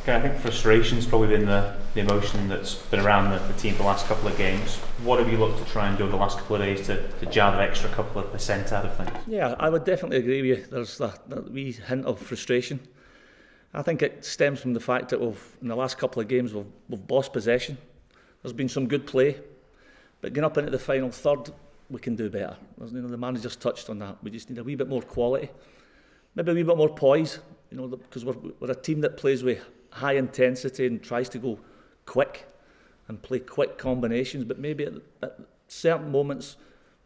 Okay, I think frustration's probably been the emotion that's been around the team for the last couple of games. What have you looked to try and do over the last couple of days to jar that extra couple of % out of things? Yeah, I would definitely agree with you. There's that wee hint of frustration. I think it stems from the fact that in the last couple of games we've lost possession. There's been some good play, but getting up into the final third, we can do better. The manager's touched on that. We just need a wee bit more quality, maybe a wee bit more poise. Because we're a team that plays with high intensity and tries to go quick and play quick combinations, but maybe at certain moments,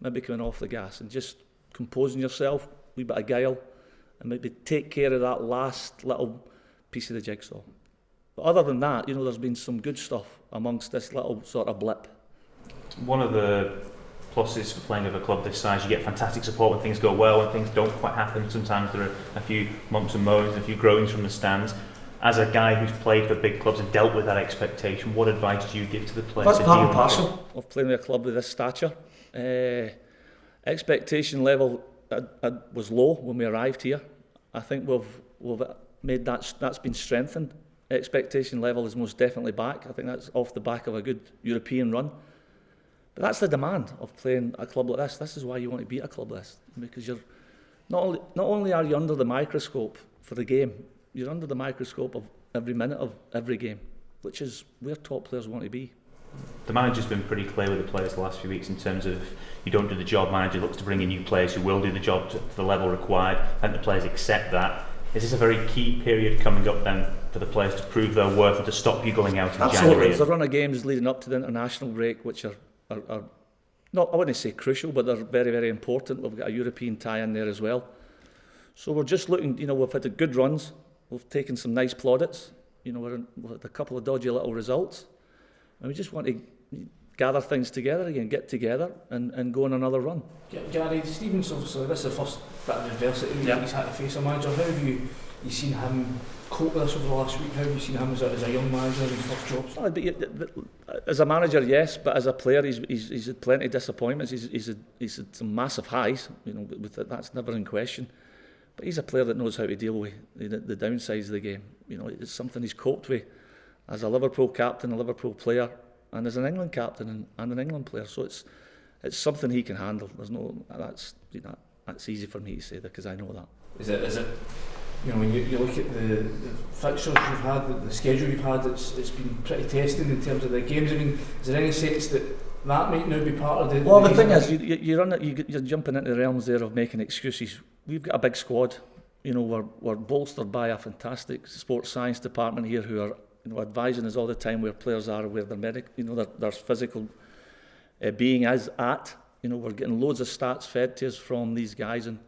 maybe coming off the gas and just composing yourself, a wee bit of guile, and maybe take care of that last little piece of the jigsaw. But other than that, there's been some good stuff amongst this little sort of blip. One of the pluses for playing with a club this size, you get fantastic support when things go well, when things don't quite happen. Sometimes there are a few mumps and moans, a few groans from the stands. As a guy who's played for big clubs and dealt with that expectation, what advice do you give to the players? That's part and parcel of playing with a club with this stature. Expectation level was low when we arrived here. I think we've made that's been strengthened. Expectation level is most definitely back. I think that's off the back of a good European run. But that's the demand of playing a club like this. This is why you want to beat a club like this, because you're not only are you under the microscope for the game, you're under the microscope of every minute of every game, which is where top players want to be. The manager's been pretty clear with the players the last few weeks in terms of you don't do the job, manager looks to bring in new players who will do the job to the level required, and the players accept that. Is this a very key period coming up then for the players to prove their worth and to stop you going out in January? Absolutely. There's a run of games leading up to the international break which are not, I wouldn't say crucial, but they're very, very important. We've got a European tie in there as well. So we're just looking, we've had good runs, we've taken some nice plaudits, we've had a couple of dodgy little results, and we just want to gather things together again, get together and go on another run. Gary, Stevens, obviously, this is the first bit of adversity he's had to face a manager. How have you seen him cope with this over the last week? How have you seen him as a young manager in his first job? As a manager, yes, but as a player, he's had plenty of disappointments. He's had some massive highs, that's never in question. But he's a player that knows how to deal with the downsides of the game. It's something he's coped with as a Liverpool captain, a Liverpool player, and as an England captain and an England player. So it's something he can handle. That's easy for me to say because I know that. Is it? When you look at the fixtures you've had, the schedule you've had, it's been pretty testing in terms of the games. Is there any sense that might now be part of the? Well, the thing is, you're jumping into the realms there of making excuses. We've got a big squad. We're bolstered by a fantastic sports science department here who are advising us all the time where players are, where their physical being is at. We're getting loads of stats fed to us from these guys, and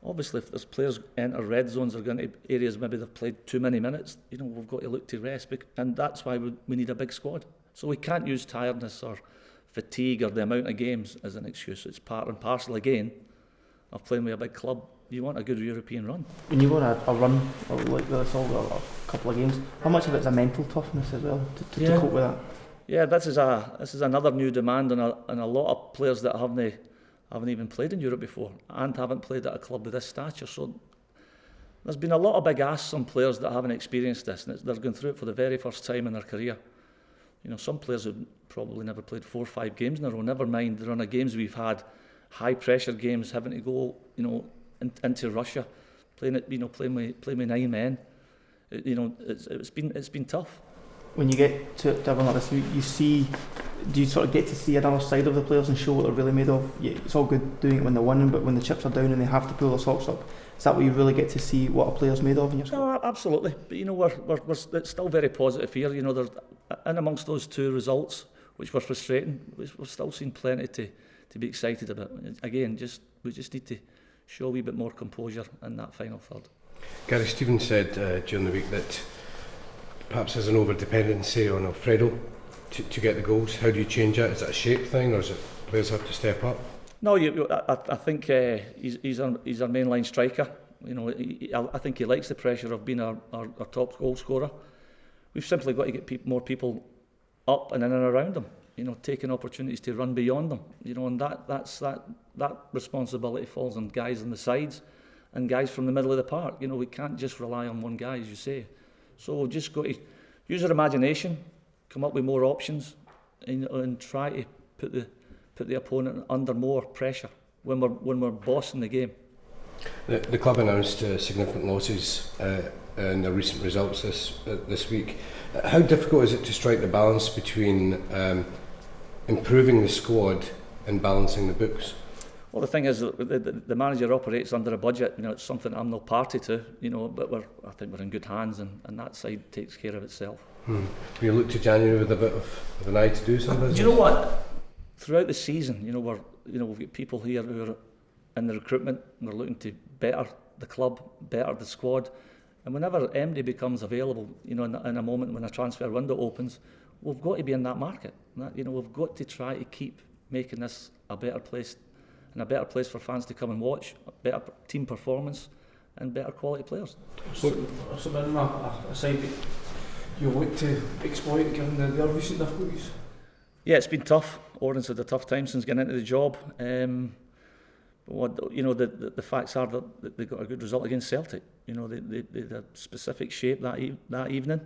obviously if there's players enter red zones or going to areas maybe they've played too many minutes, we've got to look to rest, and that's why we need a big squad. So we can't use tiredness or fatigue or the amount of games as an excuse. It's part and parcel again of playing with a big club. You want a good European run. When you go on a run like this, a couple of games, how much of it's a mental toughness as well to cope with that? Yeah, this is another new demand on a lot of players that haven't even played in Europe before and haven't played at a club with this stature. So there's been a lot of big asks on players that haven't experienced this, and they're going through it for the very first time in their career. Some players have probably never played 4 or 5 games in a row. Never mind the run of games we've had, high pressure games, having to go, into Russia, playing with 9 men. It's been tough. When you get to everyone like this, do you sort of get to see another side of the players and show what they're really made of? Yeah, it's all good doing it when they're winning, but when the chips are down and they have to pull their socks up, is that where you really get to see what a player's made of in your squad? No, absolutely. But it's still very positive here. There's in amongst those 2 results, which were frustrating, we've still seen plenty to be excited about. Again, we just need to show a wee bit more composure in that final third. Gary, Stevens said during the week that perhaps there's an over-dependency on Alfredo to get the goals. How do you change that? Is it a shape thing, or is it players have to step up? No, I think he's our mainline striker. I think he likes the pressure of being our top goal scorer. We've simply got to get more people up and in and around him. Taking opportunities to run beyond them. And that responsibility falls on guys on the sides and guys from the middle of the park. We can't just rely on one guy, as you say. So we've just got to use our imagination, come up with more options, and try to put the opponent under more pressure when we're bossing the game. The club announced significant losses in the recent results this week. How difficult is it to strike the balance between improving the squad and balancing the books? Well, the thing is, the manager operates under a budget. It's something I'm no party to. But I think we're in good hands, and that side takes care of itself. You look to January with a bit of an eye to do something. Do you know what? Throughout the season, we've got people here who are in the recruitment, and they're looking to better the club, better the squad. And whenever MD becomes available, in a moment when a transfer window opens, we've got to be in that market. We've got to try to keep making this a better place, and a better place for fans to come and watch, better team performance, and better quality players. So been a side that you look to exploit given their recent difficulties? Yeah, it's been tough. Orange had a tough time since getting into the job. The facts are that they got a good result against Celtic. They had a specific shape that evening.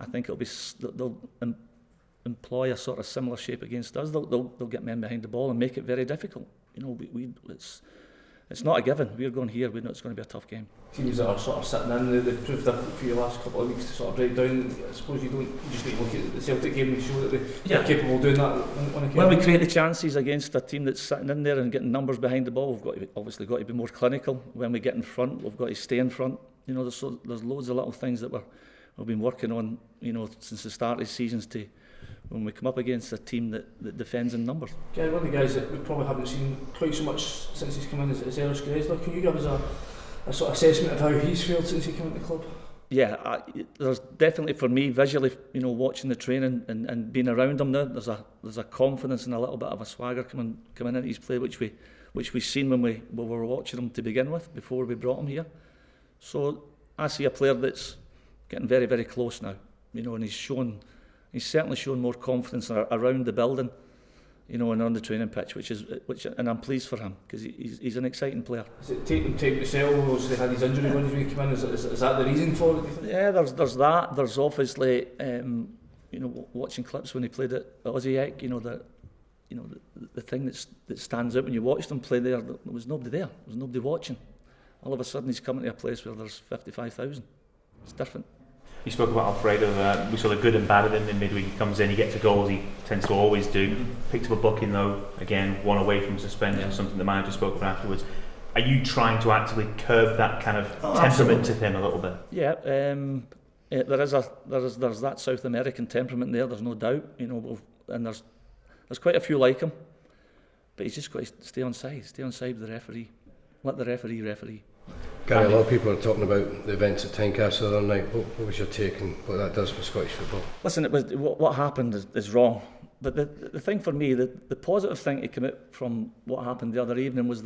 I think they'll employ a sort of similar shape against us. They'll get men behind the ball and make it very difficult. It's not a given. We're going here. We know it's going to be a tough game. Teams that are sort of sitting in, they've proved difficult for you the last couple of weeks to sort of break down. I suppose you just need to look at the Celtic game and show that they're capable of doing that on occasion. When we create the chances against a team that's sitting in there and getting numbers behind the ball, we've obviously got to be more clinical. When we get in front, we've got to stay in front. There's loads of little things that we've been working on, since the start of the seasons to when we come up against a team that defends in numbers. One of the guys that we probably haven't seen quite so much since he's come in is Ellis Gressler. Can you give us a sort of assessment of how he's fared since he came into the club? Yeah, there's definitely for me visually, watching the training and being around him now, there's a confidence and a little bit of a swagger coming into his play, which we seen when we were watching him to begin with before we brought him here. So I see a player that's getting very, very close now, and he's certainly shown more confidence around the building, and on the training pitch, and I'm pleased for him because he's an exciting player. Is it taking time to sell? Obviously, had his injury when he came in. Is that the reason for it? Do you think? Yeah, there's that. There's obviously, watching clips when he played at Osijek. The thing that stands out when you watch them play there was nobody there. There was nobody watching. All of a sudden, he's coming to a place where there's 55,000. It's different. You spoke about Alfredo. We saw the good and bad of him in midweek. He comes in, he gets a goal, as he tends to always do. Picked up a booking though, again, one away from suspension, something the manager spoke about afterwards. Are you trying to actively curb that kind of temperament to him a little bit? Yeah, there's that South American temperament there. There's no doubt, and there's quite a few like him. But he's just got to stay on side with the referee. Let the referee. Gary, a lot of people are talking about the events at Tynecastle the other night. What was your take on what that does for Scottish football? Listen, what happened is wrong. But the thing for me, the positive thing to come out from what happened the other evening was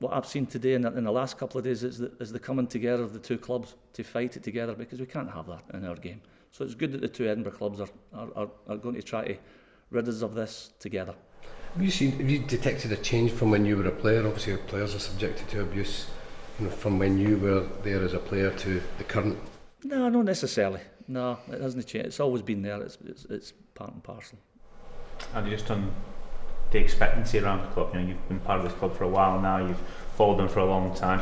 what I've seen today in the last couple of days is the coming together of the two clubs to fight it together, because we can't have that in our game. So it's good that the two Edinburgh clubs are going to try to rid us of this together. Have you detected a change from when you were a player? Obviously, players are subjected to abuse. From when you were there as a player to the current? No, not necessarily. No, it hasn't changed. It's always been there. It's part and parcel. And just on the expectancy around the club, you've been part of this club for a while now. You've followed them for a long time.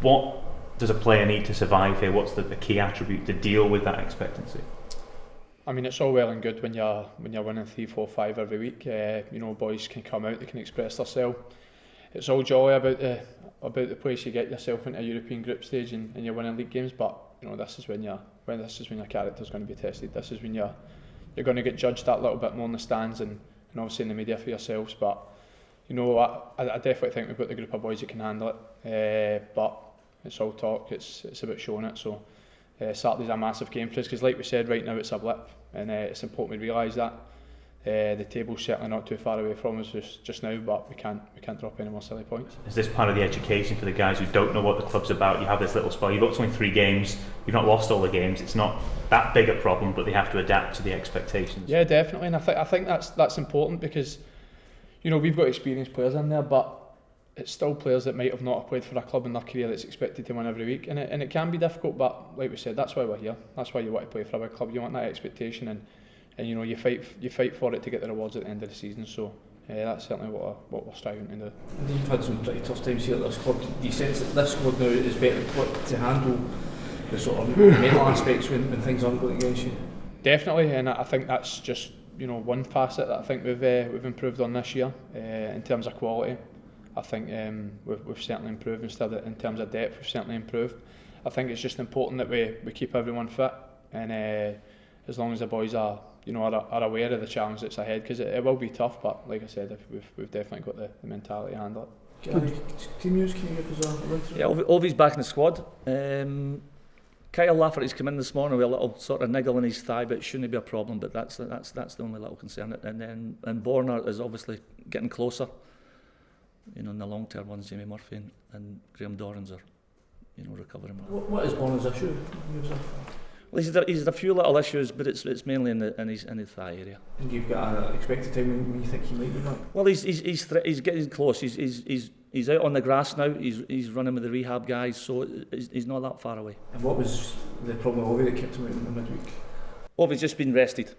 What does a player need to survive here? What's the key attribute to deal with that expectancy? I mean, it's all well and good when you're winning 3, 4, 5 every week. Boys can come out, they can express themselves. It's all jolly about the place you get yourself into a European group stage and you're winning league games, but this is when your character's going to be tested. This is when you're going to get judged that little bit more in the stands and obviously in the media for yourselves. But I definitely think we've got the group of boys that can handle it. But it's all talk. It's about showing it. So Saturday's a massive game for us because, like we said, right now it's a blip, and it's important we realise that. The table's certainly not too far away from us just now, but we can't drop any more silly points. Is this part of the education for the guys who don't know what the club's about? You have this little spell, you've got only 3 games, you've not lost all the games, it's not that big a problem, but they have to adapt to the expectations. Yeah, definitely, and I think that's important because we've got experienced players in there, but it's still players that might have not played for a club in their career that's expected to win every week, and it can be difficult. But like we said, that's why we're here. That's why you want to play for a big club. You want that expectation, and you know you fight for it to get the rewards at the end of the season. So that's certainly what we're striving to do. You've had some pretty tough times here at this club. Do you sense that this squad now is better equipped to handle the sort of mental aspects when things aren't going against you? Definitely, and I think that's just one facet that I think we've improved on this year in terms of quality. I think we've certainly improved in terms of depth. We've certainly improved. I think it's just important that we keep everyone fit, and as long as the boys are aware of the challenge that's ahead, because it will be tough. But like I said, we've definitely got the mentality to handle it. Team news, can you give us a run through? Yeah, Ovi's back in the squad. Kyle Lafferty's come in this morning with a little sort of niggle in his thigh, but it shouldn't be a problem. But that's the only little concern. And Borna is obviously getting closer. In the long term ones, Jamie Murphy and Graham Dorrans are, recovering. What is Borna's issue? Well, he's had a few little issues, but it's mainly in his thigh area. And you've got an expected time when you think he might be back? Well, he's getting close. He's out on the grass now. He's running with the rehab guys, so he's not that far away. And what was the problem with Ovi that kept him out in the midweek? Ovi's just been rested.